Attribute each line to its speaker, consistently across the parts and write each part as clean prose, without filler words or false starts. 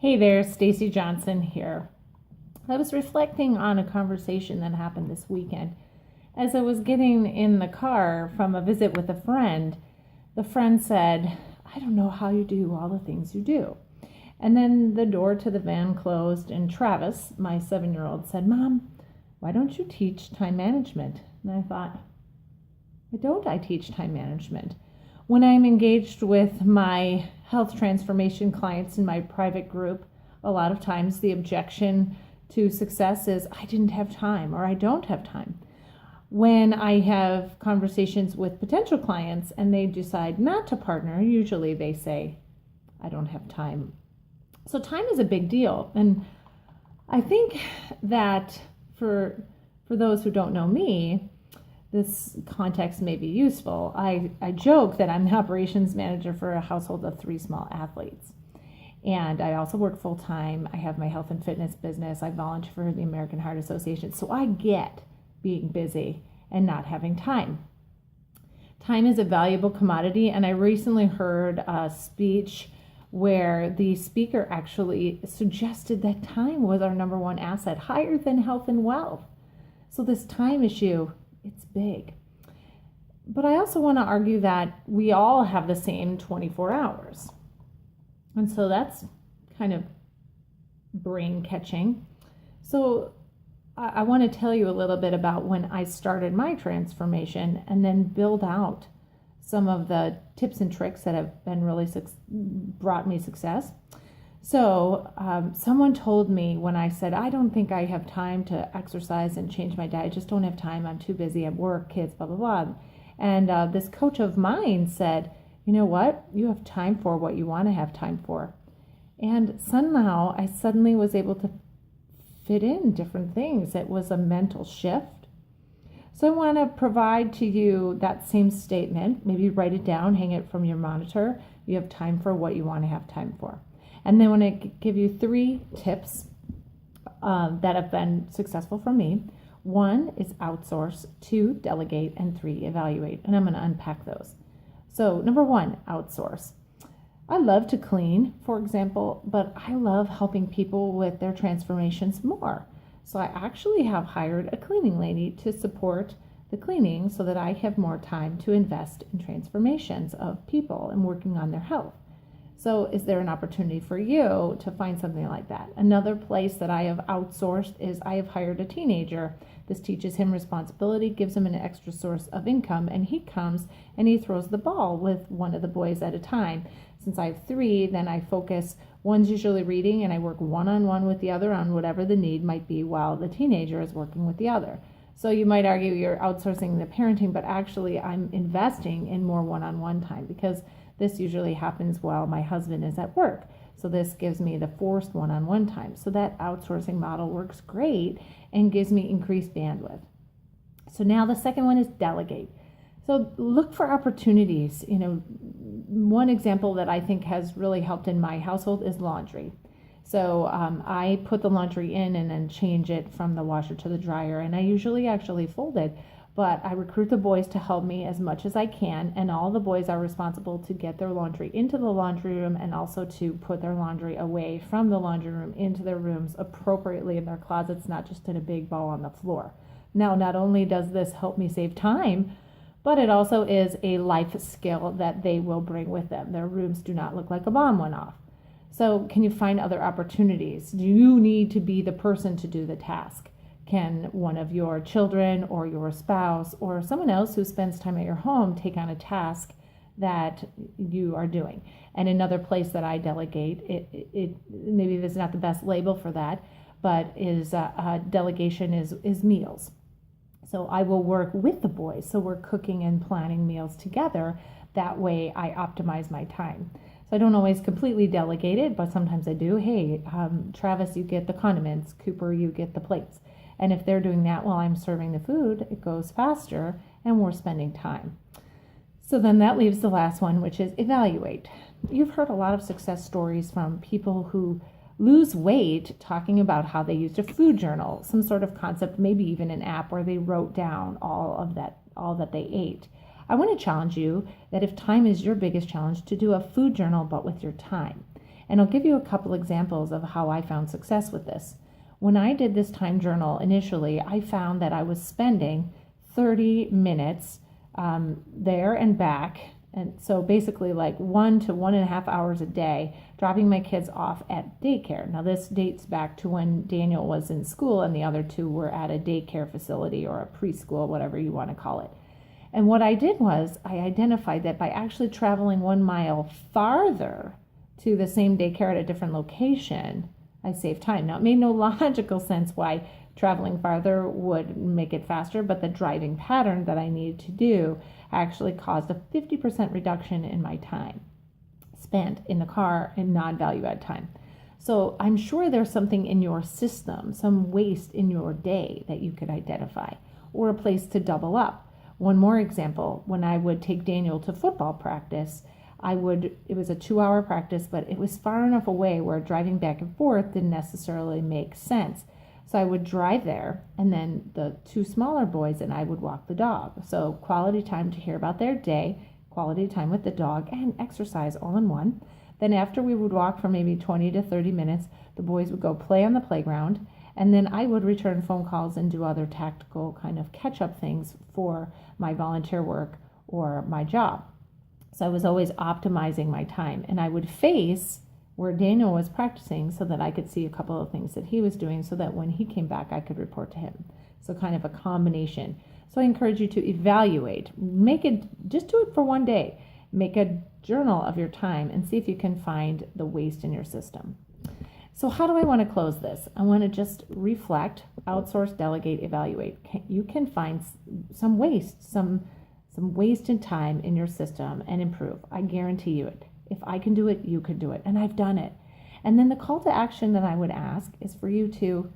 Speaker 1: Hey there, Stacy Johnson here. I was reflecting on a conversation that happened this weekend. As I was getting in the car from a visit with a friend, the friend said, "I don't know how you do all the things you do." And then the door to the van closed, and Travis, my 7-year-old, said, "Mom, why don't you teach time management?" And I thought, why don't I teach time management? When I'm engaged with my health transformation clients in my private group, a lot of times the objection to success is I didn't have time or I don't have time. When I have conversations with potential clients and they decide not to partner, usually they say, I don't have time. So time is a big deal. And I think that for those who don't know me, this context may be useful. I joke that I'm the operations manager for a household of 3 small athletes. And I also work full time. I have my health and fitness business. I volunteer for the American Heart Association. So I get being busy and not having time. Time is a valuable commodity. And I recently heard a speech where the speaker actually suggested that time was our number one asset, higher than health and wealth. So this time issue, it's big. But I also want to argue that we all have the same 24 hours. And so that's kind of brain catching. So I want to tell you a little bit about when I started my transformation and then build out some of the tips and tricks that have been really brought me success. So someone told me when I said, I don't think I have time to exercise and change my diet. I just don't have time. I'm too busy at work, kids, blah, blah, blah. And this coach of mine said, you know what? You have time for what you want to have time for. And somehow I suddenly was able to fit in different things. It was a mental shift. So I want to provide to you that same statement. Maybe write it down, hang it from your monitor. You have time for what you want to have time for. And then I want to give you 3 tips that have been successful for me. 1 is outsource, 2, delegate, and 3, evaluate. And I'm going to unpack those. So number 1, outsource. I love to clean, for example, but I love helping people with their transformations more. So I actually have hired a cleaning lady to support the cleaning so that I have more time to invest in transformations of people and working on their health. So is there an opportunity for you to find something like that? Another place that I have outsourced is I have hired a teenager. This teaches him responsibility, gives him an extra source of income, and he comes and he throws the ball with one of the boys at a time. Since I have 3, then I focus, one's usually reading, and I work one-on-one with the other on whatever the need might be while the teenager is working with the other. So you might argue you're outsourcing the parenting, but actually I'm investing in more one-on-one time because this usually happens while my husband is at work. So this gives me the forced one-on-one time. So that outsourcing model works great and gives me increased bandwidth. So now the second one is delegate. So look for opportunities. One example that I think has really helped in my household is laundry. So I put the laundry in and then change it from the washer to the dryer. And I usually actually fold it. But I recruit the boys to help me as much as I can, and all the boys are responsible to get their laundry into the laundry room and also to put their laundry away from the laundry room into their rooms appropriately in their closets, not just in a big ball on the floor. Now, not only does this help me save time, but it also is a life skill that they will bring with them. Their rooms do not look like a bomb went off. So can you find other opportunities? Do you need to be the person to do the task? Can one of your children or your spouse or someone else who spends time at your home take on a task that you are doing? And another place that I delegate, it maybe there's not the best label for that, but is delegation is meals. So I will work with the boys. So we're cooking and planning meals together. That way I optimize my time. So I don't always completely delegate it, but sometimes I do. Hey, Travis, you get the condiments. Cooper, you get the plates. And if they're doing that while I'm serving the food, it goes faster and we're spending time. So then that leaves the last one, which is evaluate. You've heard a lot of success stories from people who lose weight talking about how they used a food journal, some sort of concept, maybe even an app where they wrote down all that they ate. I want to challenge you that if time is your biggest challenge, to do a food journal but with your time. And I'll give you a couple examples of how I found success with this. When I did this time journal initially, I found that I was spending 30 minutes there and back. And so basically like 1 to 1.5 hours a day, dropping my kids off at daycare. Now this dates back to when Daniel was in school and the other two were at a daycare facility or a preschool, whatever you want to call it. And what I did was I identified that by actually traveling 1 mile farther to the same daycare at a different location, I saved time. Now it made no logical sense why traveling farther would make it faster, but the driving pattern that I needed to do actually caused a 50% reduction in my time spent in the car in non-value add time. So I'm sure there's something in your system, some waste in your day that you could identify, or a place to double up. One more example, when I would take Daniel to football practice, it was a 2-hour practice, but it was far enough away where driving back and forth didn't necessarily make sense. So I would drive there, and then the 2 smaller boys and I would walk the dog. So quality time to hear about their day, quality time with the dog, and exercise all in one. Then after we would walk for maybe 20 to 30 minutes, the boys would go play on the playground, and then I would return phone calls and do other tactical kind of catch-up things for my volunteer work or my job. So I was always optimizing my time, and I would face where Daniel was practicing so that I could see a couple of things that he was doing so that when he came back, I could report to him. So kind of a combination. So I encourage you to evaluate, just do it for 1 day. Make a journal of your time and see if you can find the waste in your system. So how do I want to close this? I want to just reflect, outsource, delegate, evaluate. You can find some waste, some waste in time in your system and improve. I guarantee you it. If I can do it, you can do it. And I've done it. And then the call to action that I would ask is for you to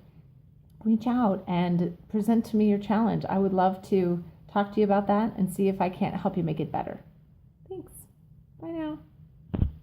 Speaker 1: reach out and present to me your challenge. I would love to talk to you about that and see if I can't help you make it better. Thanks. Bye now.